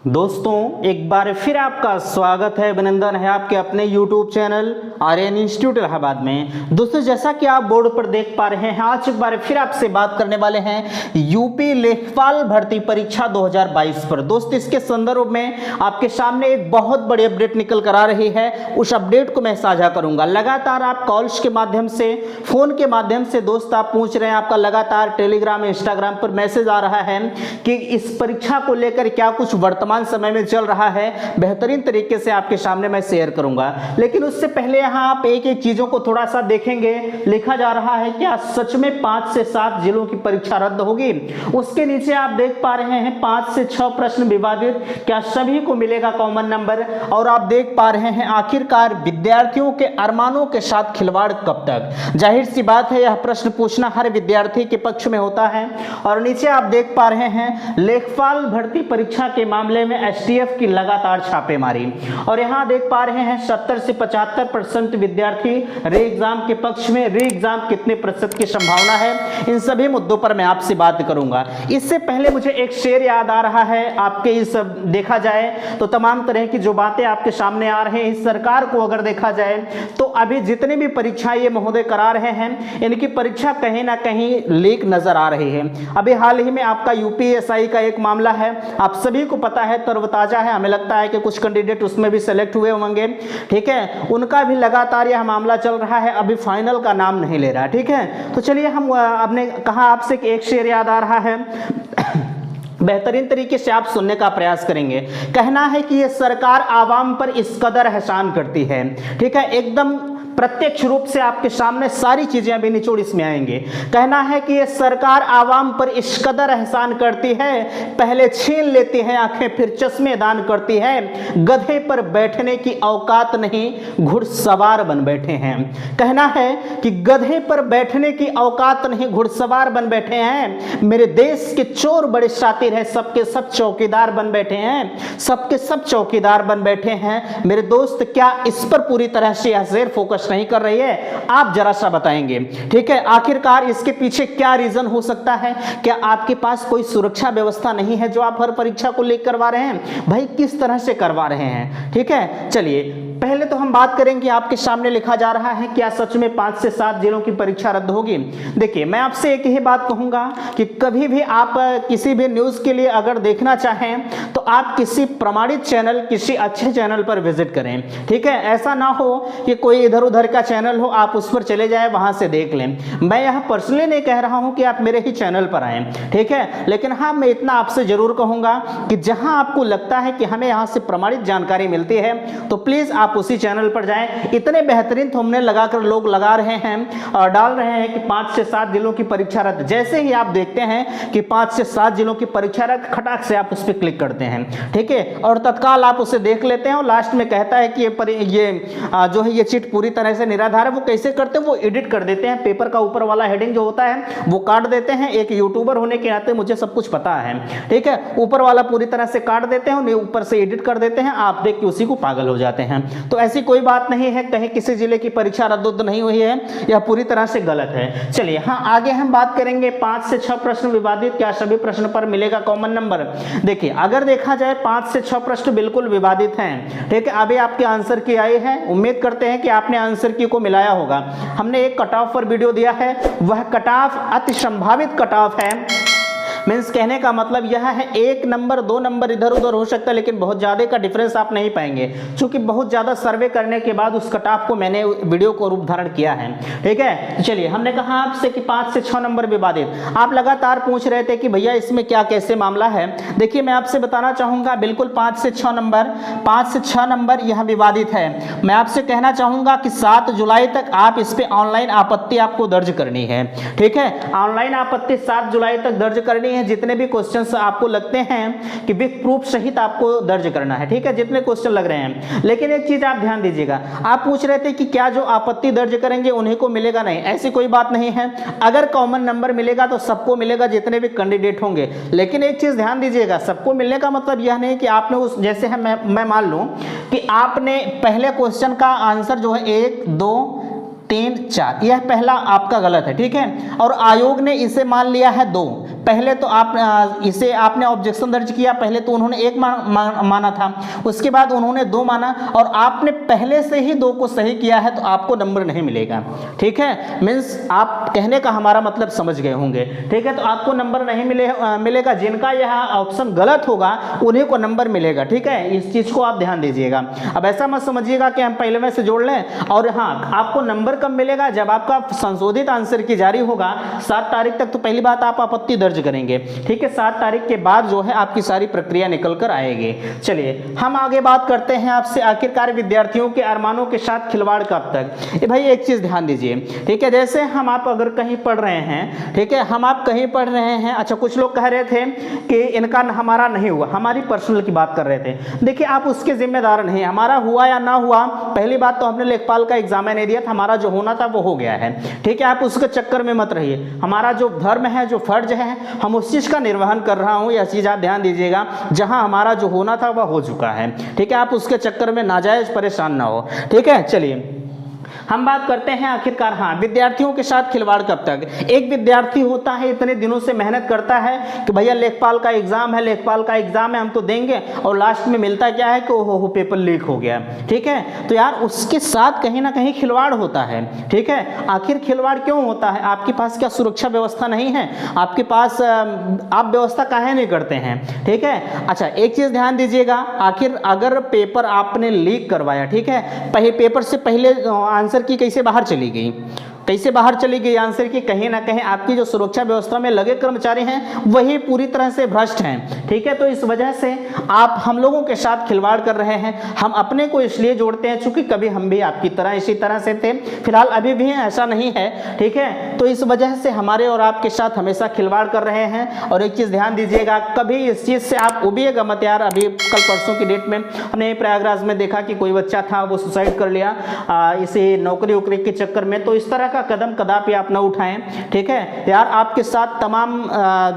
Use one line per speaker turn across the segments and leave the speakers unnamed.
दोस्तों एक बार फिर आपका स्वागत है, अभिनंदन है आपके अपने YouTube channel Aryan institute Allahabad में। दोस्तों जैसा कि आप बोर्ड पर देख पा रहे हैं, आज एक बार फिर आपसे बात करने वाले हैं यूपी लेखपाल भर्ती परीक्षा 2022 पर। दोस्त इसके संदर्भ में आपके सामने एक बहुत बड़ी अपडेट निकल कर आ रही है, उस अपडेट को मैं साझा करूंगा। लगातार आप कॉल्स के माध्यम से, फोन के माध्यम से दोस्त आप पूछ रहे हैं, आपका लगातार टेलीग्राम इंस्टाग्राम पर मैसेज आ रहा है कि इस परीक्षा को लेकर क्या कुछ वर्तमान समय में चल रहा है, बेहतरीन तरीके से आपके सामने मैं शेयर करूंगा। लेकिन उससे पहले यहां आप एक एक चीजों को थोड़ा सा देखेंगे। लिखा जा रहा है क्या सच में 5 से 7 जिलों की परीक्षा रद्द होगी। उसके नीचे आप देख पा रहे हैं 5 से 6 प्रश्न विवादित, क्या सभी को मिलेगा कॉमन नंबर। और आप देख पा रहे हैं आखिरकार विद्यार्थियों के अरमानों के साथ खिलवाड़ कब तक। जाहिर सी बात है यह प्रश्न पूछना हर विद्यार्थी के पक्ष में होता है। और नीचे आप देख पा रहे हैं लेखपाल भर्ती परीक्षा के मामले में एसटीएफ की लगातार छापेमारी। और यहां देख पा रहे हैं 70 से 75% विद्यार्थी री एग्जाम के पक्ष में। री एग्जाम कितने प्रतिशत की संभावना है, इन सभी मुद्दों पर मैं आपसे बात करूंगा। इससे पहले मुझे एक शेर याद आ रहा है। आपके इस देखा जाए तो तमाम तरह की जो बातें आपके सामने आ रहे हैं, इस सरकार को अगर देखा जाए तो अभी जितनी भी परीक्षा ये महोदय करा रहे हैं, इनकी परीक्षा कहीं ना कहीं लीक नजर आ रही है। अभी हाल ही में आपका यूपीएसआई का एक मामला है, आप सभी को पता है, तरोताजा है। हमें लगता है कि कुछ कैंडिडेट उसमें भी सेलेक्ट हुए होंगे, ठीक है। उनका भी लगातार यह मामला चल रहा है, अभी फाइनल का नाम नहीं ले रहा, ठीक है। तो चलिए हम आपने कहा आपसे कि एक शेर याद आ रहा है बेहतरीन तरीके से आप सुनने का प्रयास करेंगे। कहना है कि यह सरकार आवाम पर इस कदर एहसान करती है, ठीक है। एकदम प्रत्यक्ष रूप से आपके सामने सारी चीजें अभी निचोड़ इसमें आएंगे। कहना है कि ये सरकार आवाम पर इस कदर एहसान करती है, पहले छीन लेती है आंखें फिर चश्मे दान करती है। गधे पर बैठने की औकात नहीं, घुड़सवार बन बैठे हैं। कहना है कि गधे पर बैठने की औकात नहीं, घुड़सवार बन बैठे हैं। मेरे देश के चोर बड़े शातिर हैं, सबके सब चौकीदार बन बैठे हैं, सबके सब चौकीदार बन बैठे हैं। मेरे दोस्त क्या इस पर पूरी तरह से यह शेर फोकस नहीं कर रही है? आप जरा सा बताएंगे, ठीक है। आखिरकार इसके पीछे क्या रीजन हो सकता है? क्या आपके पास कोई सुरक्षा व्यवस्था नहीं है जो आप हर परीक्षा को लेकर करवा रहे हैं? भाई किस तरह से करवा रहे हैं, ठीक है। चलिए पहले तो हम बात करेंगे, आपके सामने लिखा जा रहा है क्या सच में 5 से 7 जिलों की परीक्षा रद्द होगी। देखिए मैं आपसे एक ही बात कहूंगा कि कभी भी आप किसी भी न्यूज के लिए अगर देखना चाहें तो आप किसी प्रमाणित चैनल, किसी अच्छे चैनल पर विजिट करें, ठीक है। ऐसा ना हो कि कोई इधर उधर का चैनल हो, आप उस पर चले जाएं, वहां से देख लें। मैं यह पर्सनली नहीं कह रहा हूं कि आप मेरे ही चैनल पर आएं, ठीक है। लेकिन हाँ मैं इतना आपसे जरूर कहूंगा कि जहां आपको लगता है कि हमें यहां से प्रमाणित जानकारी मिलती है तो प्लीज आप उसी चैनल पर जाएं। इतने बेहतरीन थंबनेल लगाकर लोग लगा रहे हैं और डाल रहे हैं कि 5 से 7 जिलों की परीक्षा रद्द। जैसे ही आप देखते हैं कि 5 से 7 जिलों की परीक्षा रद्द, खटाक से आप उस पर क्लिक करते हैं, ठीक है। और तत्काल आप उसे देख लेते हैं और लास्ट में कहता है कि ये जो है ये चिट पूरी तरह से निराधार है। वो कैसे करते हैं? वो एडिट कर देते हैं, पेपर का ऊपर वाला हेडिंग जो होता है वो काट देते हैं। एक यूट्यूबर होने के नाते मुझे सब कुछ पता है, ठीक है। ऊपर वाला पूरी तरह से काट देते हैं, ऊपर से एडिट कर देते हैं, आप देख के उसी को पागल हो जाते हैं। तो ऐसी कोई बात नहीं है, कहीं किसी जिले की परीक्षा रद्द नहीं हुई है, यह पूरी तरह से गलत है। चलिए हाँ आगे हम बात करेंगे 5 से 6 प्रश्न विवादित, क्या सभी प्रश्न पर मिलेगा कॉमन नंबर। देखिए अगर देखा जाए 5 से 6 प्रश्न बिल्कुल विवादित हैं, ठीक है। अभी आपके आंसर की आए हैं, उम्मीद करते हैं कि आपने आंसर की को मिलाया होगा। हमने एक कट ऑफ पर वीडियो दिया है, वह कट ऑफ अति संभावित कट ऑफ है। मीन्स कहने का मतलब यह है 1 नंबर 2 नंबर इधर उधर हो सकता है, लेकिन बहुत ज्यादा का डिफरेंस आप नहीं पाएंगे, क्योंकि बहुत ज्यादा सर्वे करने के बाद उस कट ऑफ को मैंने वीडियो को रूप धारण किया है, ठीक है। तो चलिए हमने कहा आपसे कि 5 से 6 नंबर विवादित। आप लगातार पूछ रहे थे कि भैया इसमें क्या कैसे मामला है। देखिए मैं आपसे बताना चाहूंगा बिल्कुल 5 से 6 नंबर यह विवादित है। मैं आपसे कहना चाहूंगा कि 7 जुलाई तक आप इस पे ऑनलाइन आपत्ति आपको दर्ज करनी है, ठीक है। ऑनलाइन आपत्ति 7 जुलाई तक दर्ज करनी है। जितने भी क्वेश्चंस आपको लगते हैं कि विथ प्रूफ सहित आपको दर्ज करना है, ठीक है, जितने क्वेश्चन लग रहे हैं। लेकिन एक चीज आप ध्यान दीजिएगा, आप पूछ रहे थे कि क्या जो आपत्ति दर्ज करेंगे उन्हीं को मिलेगा, नहीं ऐसी कोई बात नहीं है। अगर कॉमन नंबर मिलेगा तो सबको मिलेगा जितने भी कैंडिडेट होंगे। लेकिन एक चीज ध्यान दीजिएगा, सबको मिलने का मतलब यह नहीं कि आपने उस जैसे है मैं मान लूं कि आपने पहले क्वेश्चन का आंसर जो है 1 2 3 4 यह पहला आपका गलत है, ठीक है। और आयोग ने इसे मान लिया है 2, पहले तो आप इसे आपने ऑब्जेक्शन दर्ज किया, पहले तो उन्होंने 1 माना था, उसके बाद उन्होंने 2 माना और आपने पहले से ही 2 को सही किया है तो आपको नंबर नहीं मिलेगा। ठीक है, मीन्स आप कहने का हमारा मतलब समझ गए होंगे। ठीक है, तो आपको नंबर नहीं मिलेगा। जिनका यह ऑप्शन गलत होगा उन्हीं को नंबर मिलेगा। ठीक है, इस चीज को आप ध्यान दीजिएगा। अब ऐसा मत समझिएगा कि हम पहले में से जोड़ लें। और हाँ, आपको नंबर कब मिलेगा? जब आपका संशोधित आंसर की जारी होगा 7 तारीख तक, तो पहली बात आप आपत्ति दर्ज करेंगे। ठीक है, 7 तारीख के बाद जो है आपकी सारी प्रक्रिया निकल कर आएगी। चलिए हम आगे बात करते हैं आपसे, आखिरकार विद्यार्थियों के अरमानों के साथ खिलवाड़ कब तक। भाई एक चीज ध्यान दीजिए। ठीक है, जैसे हम आप अगर कहीं पढ़ रहे हैं, ठीक है, हम आप कहीं पढ़ रहे हैं, अच्छा कुछ लोग कह रहे थे कि इनका हमारा नहीं हुआ, हमारी पर्सनल की बात कर रहे थे। देखिए आप उसके जिम्मेदार नहीं, हमारा हुआ या ना हुआ, पहली बात तो हमने लेखपाल का एग्जाम नहीं दिया था, हमारा जो होना था वो हो गया है। ठीक है, आप उसके चक्कर में मत रहिए। हमारा जो धर्म है, जो फर्ज है, हम उस चीज का निर्वहन कर रहा हूं, यह चीज आप ध्यान दीजिएगा। जहां हमारा जो होना था वह हो चुका है। ठीक है, आप उसके चक्कर में नाजायज परेशान ना हो। ठीक है, चलिए हम बात करते हैं आखिरकार हाँ विद्यार्थियों के साथ खिलवाड़ कब तक। एक विद्यार्थी होता है, इतने दिनों से मेहनत करता है कि भैया लेखपाल का एग्जाम है, लेखपाल का एग्जाम है, हम तो देंगे, और लास्ट में मिलता क्या है कि ओहो पेपर लीक हो गया। ठीक है, तो यार उसके साथ कहीं ना कहीं खिलवाड़ होता है। ठीक है, आखिर खिलवाड़ क्यों होता है? आपके पास क्या सुरक्षा व्यवस्था नहीं है? आपके पास आप व्यवस्था काहे नहीं करते हैं? ठीक है, अच्छा एक चीज ध्यान दीजिएगा, आखिर अगर पेपर आपने लीक करवाया, ठीक है, पेपर से पहले आंसर की कैसे बाहर चली गई, कैसे बाहर चली गई आंसर की? कहीं ना कहीं आपकी जो सुरक्षा व्यवस्था में लगे कर्मचारी हैं वही पूरी तरह से भ्रष्ट हैं। ठीक है, तो इस वजह से आप हम लोगों के साथ खिलवाड़ कर रहे हैं। हम अपने को इसलिए जोड़ते हैं चूंकि कभी हम भी आपकी तरह इसी तरह से थे, फिलहाल अभी भी ऐसा नहीं है। ठीक है, तो इस वजह से हमारे और आपके साथ हमेशा खिलवाड़ कर रहे हैं। और एक चीज ध्यान दीजिएगा, कभी इस चीज से आप उबिएगा मत यार। अभी कल परसों की डेट में हमने प्रयागराज में देखा कि कोई बच्चा था वो सुसाइड कर लिया इसी नौकरी वोकरी के चक्कर में। तो इस तरह का कदम कदापि आप न उठाएं। ठीक है यार, आपके साथ तमाम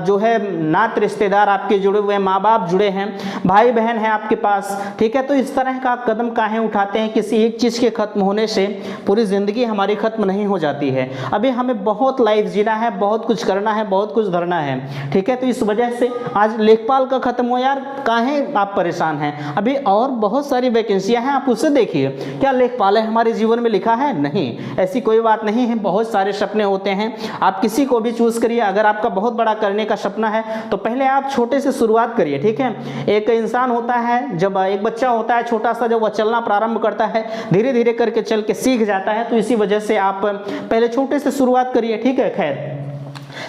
जो है नात रिश्तेदार आपके जुड़े हुए हैं, माँ बाप जुड़े हैं, भाई बहन है आपके पास। ठीक है, तो इस तरह का कदम काहे उठाते हैं? किसी एक चीज के खत्म होने से पूरी जिंदगी हमारी खत्म नहीं हो जाती है। अभी हमें बहुत लाइफ जीना है, बहुत कुछ करना है, बहुत कुछ धरना है। ठीक है, तो इस वजह से आज लेखपाल का खत्म हो यार, काहे आप परेशान हैं? अभी और बहुत सारी वैकेंसियां हैं, आप उसे देखिए। क्या लेखपाल है हमारे जीवन में लिखा है? नहीं, ऐसी कोई बात नहीं है। बहुत सारे सपने होते हैं, आप किसी को भी चूज करिए। अगर आपका बहुत बड़ा करने का सपना है तो पहले आप छोटे से शुरुआत करिए। ठीक है, एक इंसान होता है, जब एक बच्चा होता है छोटा सा, जब वह चलना प्रारंभ करता है, धीरे धीरे करके चल के सीख जाता है। तो इसी वजह से आप पहले छोटे से शुरुआत करिए। ठीक है, खैर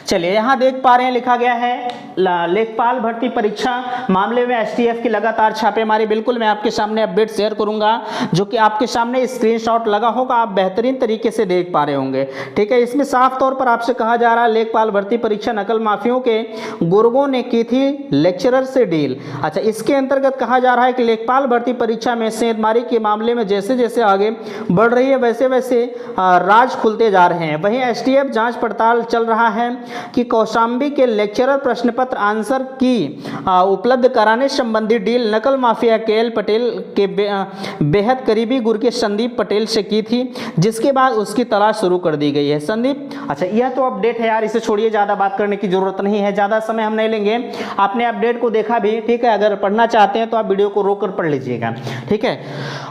चलिए यहां देख पा रहे हैं लिखा गया है लेखपाल भर्ती परीक्षा मामले में एसटीएफ की लगातार छापेमारी। बिल्कुल मैं आपके सामने अपडेट शेयर करूंगा जो कि आपके सामने स्क्रीनशॉट लगा होगा, आप बेहतरीन तरीके से देख पा रहे होंगे। ठीक है, इसमें साफ तौर पर आपसे कहा जा रहा है लेखपाल भर्ती परीक्षा नकल माफियों के गुर्गों ने की थी लेक्चरर से डील। अच्छा, इसके अंतर्गत कहा जा रहा है कि लेखपाल भर्ती परीक्षा में सेंधमारी के मामले में जैसे जैसे आगे बढ़ रही है वैसे वैसे राज खुलते जा रहे हैं। वहीं एसटीएफ जांच पड़ताल चल रहा है कि कौशाम्बी के लेक्चरर प्रश्न पत्र आंसर की उपलब्ध कराने संबंधी डील नकल माफिया केएल पटेल के बेहद करीबी गुर के संदीप पटेल से की थी, जिसके बाद उसकी तलाश शुरू कर दी गई है। संदीप, अच्छा यह तो अपडेट है यार, इसे छोड़िए, ज़्यादा बात करने की जरूरत नहीं है, ज़्यादा समय हम नहीं लेंगे। आपने अपडेट को देखा भी, ठीक है, अगर पढ़ना चाहते हैं तो आप वीडियो को रोक कर पढ़ लीजिएगा। ठीक है,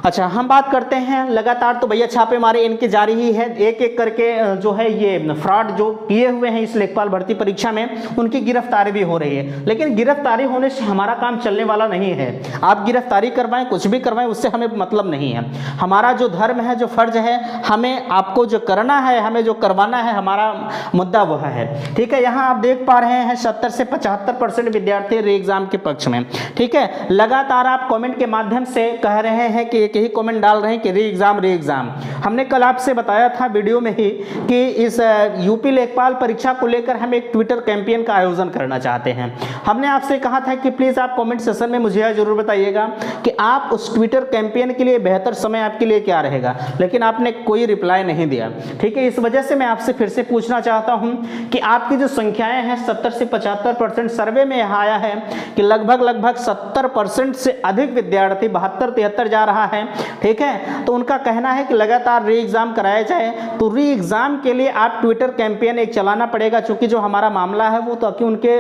अच्छा हम बात करते हैं लगातार तो भैया छापे मारे इनके जारी ही है, एक एक करके जो है ये फ्रॉड जो किए हुए हैं इस लेखपाल भर्ती परीक्षा में उनकी गिरफ्तारी भी हो रही है। लेकिन गिरफ्तारी होने से हमारा काम चलने वाला नहीं है। आप गिरफ्तारी करवाएं, कुछ भी करवाएं, उससे हमें मतलब नहीं है। हमारा जो धर्म है, जो फर्ज है, हमें आपको जो करना है, हमें जो करवाना है, हमारा मुद्दा वह है। ठीक है, यहाँ आप देख पा रहे हैं 70 से 75% विद्यार्थी री एग्जाम के पक्ष में। ठीक है, लगातार आप कमेंट के माध्यम से कह रहे हैं कि एक ही कमेंट डाल रहे हैं कि री एग्जाम। हमने कल आपसे बताया था वीडियो में ही कि इस यूपी लेखपाल परीक्षा को लेकर हम एक ट्विटर कैंपेन का आयोजन करना चाहते हैं। हमने आपसे कहा था कि प्लीज आप कमेंट सेशन में मुझे यह जरूर बताइएगा कि आप उस ट्विटर कैंपेन के लिए बेहतर समय आपके लिए क्या रहेगा, लेकिन आपने कोई रिप्लाई नहीं दिया। ठीक है, इस वजह से मैं आपसे फिर से पूछना चाहता हूं कि आपकी जो संख्याएं हैं 70 से 75% सर्वे में यह आया है कि लगभग 70% से अधिक विद्यार्थी 72-73 जा रहा है। ठीक है, तो उनका कहना है कि लगातार री एग्जाम कराया जाए। तो री एग्जाम के लिए आप ट्विटर कैंपेन एक चलाना पड़ेगा। पाएगा, चूंकि जो हमारा मामला है वो तो कि उनके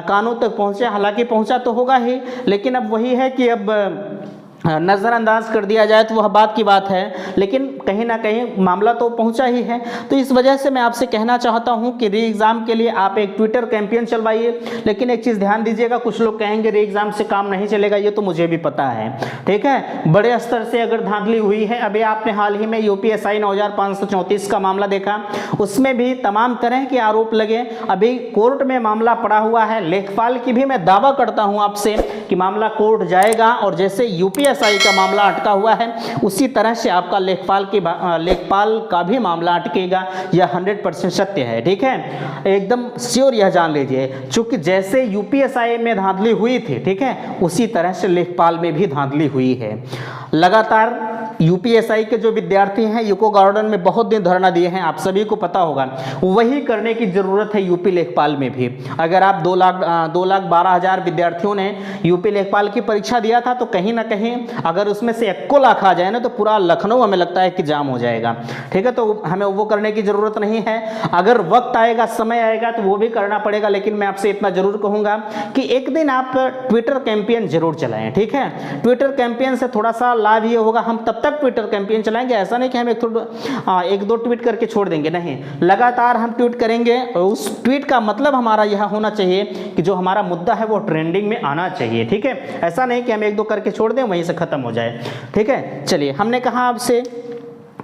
कानों तक पहुंचे, हालांकि पहुंचा तो होगा ही, लेकिन अब वही है कि अब नज़रअंदाज कर दिया जाए तो वह बात की बात है, लेकिन कहीं ना कहीं मामला तो पहुंचा ही है। तो इस वजह से मैं आपसे कहना चाहता हूं कि री एग्ज़ाम के लिए आप एक ट्विटर कैंपेन चलवाइए, लेकिन एक चीज़ ध्यान दीजिएगा, कुछ लोग कहेंगे री एग्ज़ाम से काम नहीं चलेगा, ये तो मुझे भी पता है, ठीक है। बड़े स्तर से अगर धांधली हुई है, अभी आपने हाल ही में यूपीएसआई 9534 का मामला देखा, उसमें भी तमाम तरह के आरोप लगे। अभी कोर्ट में मामला पड़ा हुआ है, लेखपाल की भी मैं दावा करता हूं आपसे कि मामला कोर्ट जाएगा, और जैसे यूपीएसआई का मामला अटका हुआ है उसी तरह से आपका लेखपाल का भी मामला अटकेगा, यह 100% सत्य है, ठीक है, एकदम श्योर यह जान लीजिए। चूंकि जैसे यूपीएसआई में धांधली हुई थी, ठीक है, उसी तरह से लेखपाल में भी धांधली हुई है। लगातार यूपीएसआई के जो विद्यार्थी हैं यूको गार्डन में बहुत दिन धरना दिए हैं, आप सभी को पता होगा, वही करने की जरूरत है यूपी लेखपाल में भी। अगर आप 2,12,000 विद्यार्थियों ने यूपी लेखपाल की परीक्षा दिया था, तो कहीं ना कहीं अगर उसमें से 1 लाख आ जाए ना, तो पूरा लखनऊ हमें लगता है कि जाम हो जाएगा, ठीक है। तो हमें वो करने की जरूरत नहीं है, अगर वक्त आएगा, समय आएगा तो वो भी करना पड़ेगा। लेकिन मैं आपसे इतना जरूर कहूंगा कि एक दिन आप ट्विटर कैंपेन जरूर चलाएं, ठीक है। ट्विटर कैंपेन से थोड़ा सा लाभ ये होगा, हम तब तक ट्विटर कैंपेन चलाएंगे, ऐसा नहीं कि हम एक दो ट्वीट करके छोड़ देंगे, नहीं, लगातार हम ट्वीट करेंगे। और उस ट्वीट का मतलब हमारा यह होना चाहिए कि जो हमारा मुद्दा है वो ट्रेंडिंग में आना चाहिए, ठीक है। ऐसा नहीं कि हम 1-2 करके छोड़ दें, वहीं से खत्म हो जाए, ठीक है। चलिए, हमने कहा आपसे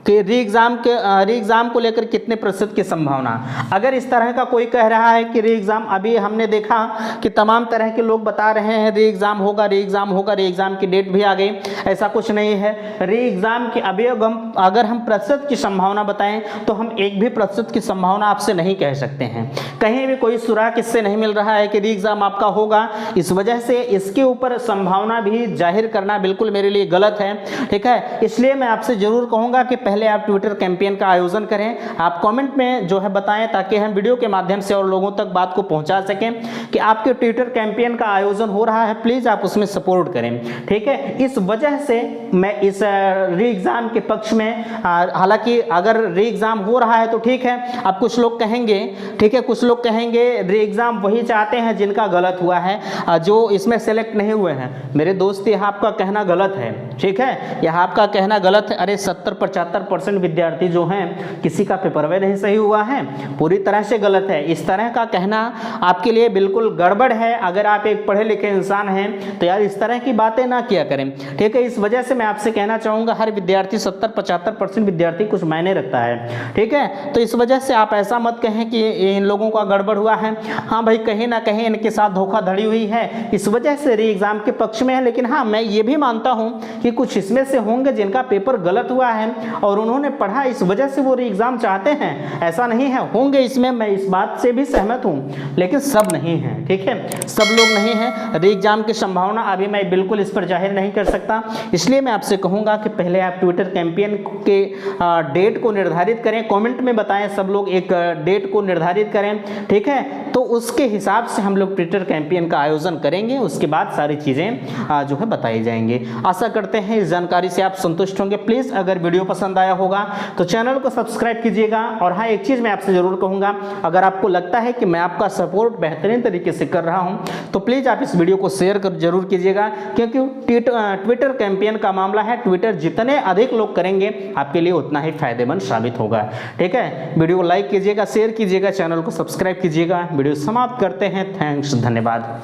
कि री एग्ज़ाम को लेकर कितने प्रतिशत की संभावना। अगर इस तरह का कोई कह रहा है कि री एग्ज़ाम, अभी हमने देखा कि तमाम तरह के लोग बता रहे हैं री एग्ज़ाम होगा, री एग्ज़ाम होगा, री एग्ज़ाम की डेट भी आ गई, ऐसा कुछ नहीं है। री एग्ज़ाम की अभी अगर हम प्रतिशत की संभावना बताएं तो हम 1 भी प्रतिशत की संभावना आपसे नहीं कह सकते हैं। कहीं भी कोई सुराग इससे नहीं मिल रहा है कि री एग्ज़ाम आपका होगा, इस वजह से इसके ऊपर संभावना भी जाहिर करना बिल्कुल मेरे लिए गलत है, ठीक है। इसलिए मैं आपसे ज़रूर कहूँगा कि पहले आप ट्विटर कैंपेन का आयोजन करें, आप कमेंट में जो है बताएं, ताकि हम वीडियो के माध्यम से और लोगों तक बात को पहुंचा सकें कि आपके ट्विटर कैंपेन का आयोजन हो रहा है, प्लीज़ आप उसमें सपोर्ट करें, ठीक है। इस वजह से मैं इस री एग्ज़ाम के पक्ष में, हालांकि अगर री एग्ज़ाम हो रहा है तो ठीक है। अब कुछ लोग कहेंगे, ठीक है, कुछ लोग कहेंगे री एग्ज़ाम वही चाहते हैं जिनका गलत हुआ है, जो इसमें सेलेक्ट नहीं हुए हैं। मेरे दोस्त, यह आपका कहना गलत है, ठीक है, यह आपका कहना गलत है। अरे 70-75% विद्यार्थी जो हैं, किसी का पेपर वे नहीं सही हुआ है, पूरी तरह से गलत है। इस तरह का कहना आपके लिए बिल्कुल गड़बड़ है। अगर आप एक पढ़े लिखे इंसान हैं तो यार इस तरह की बातें ना किया करें, ठीक है। इस वजह से मैं आपसे कहना चाहूँगा, हर विद्यार्थी 70-75% विद्यार्थी कुछ मायने रखता है, ठीक है। तो इस वजह से आप ऐसा मत कहें कि इन लोगों का गड़बड़ हुआ है। हाँ भाई, कहीं ना कहीं इनके साथ धोखाधड़ी हुई है, इस वजह से री एग्ज़ाम के पक्ष में है। लेकिन हाँ, मैं ये भी मानता हूँ कि कुछ इसमें से होंगे जिनका पेपर गलत हुआ है और उन्होंने पढ़ा, इस वजह से वो री एग्ज़ाम चाहते हैं, ऐसा नहीं है, होंगे इसमें, मैं इस बात से भी सहमत हूँ, लेकिन सब नहीं है, ठीक है, सब लोग नहीं हैं। री एग्ज़ाम की संभावना अभी मैं बिल्कुल इस पर जाहिर नहीं कर सकता, इसलिए मैं आपसे कहूँगा कि पहले आप ट्विटर कैंपेन के डेट को निर्धारित करें, कमेंट में बताएं, सब लोग एक डेट को निर्धारित करें, ठीक है। तो उसके हिसाब से हम लोग ट्विटर कैंपेन का आयोजन करेंगे, उसके बाद सारी चीज़ें जो है बताई जाएंगी। आशा करते हैं इस जानकारी से आप संतुष्ट होंगे। प्लीज़ अगर वीडियो पसंद आया होगा तो चैनल को सब्सक्राइब कीजिएगा। और हाँ, एक चीज़ मैं आपसे ज़रूर कहूँगा, अगर आपको लगता है कि मैं आपका सपोर्ट बेहतरीन तरीके से कर रहा हूँ तो प्लीज़ आप इस वीडियो को शेयर कर जरूर कीजिएगा, क्योंकि ट्विटर कैंपेन का मामला है, ट्विटर जितने अधिक लोग करेंगे आपके लिए उतना ही फायदेमंद साबित होगा, ठीक है। वीडियो को लाइक कीजिएगा, शेयर कीजिएगा, चैनल को सब्सक्राइब कीजिएगा। वीडियो समाप्त करते हैं। थैंक्स, धन्यवाद।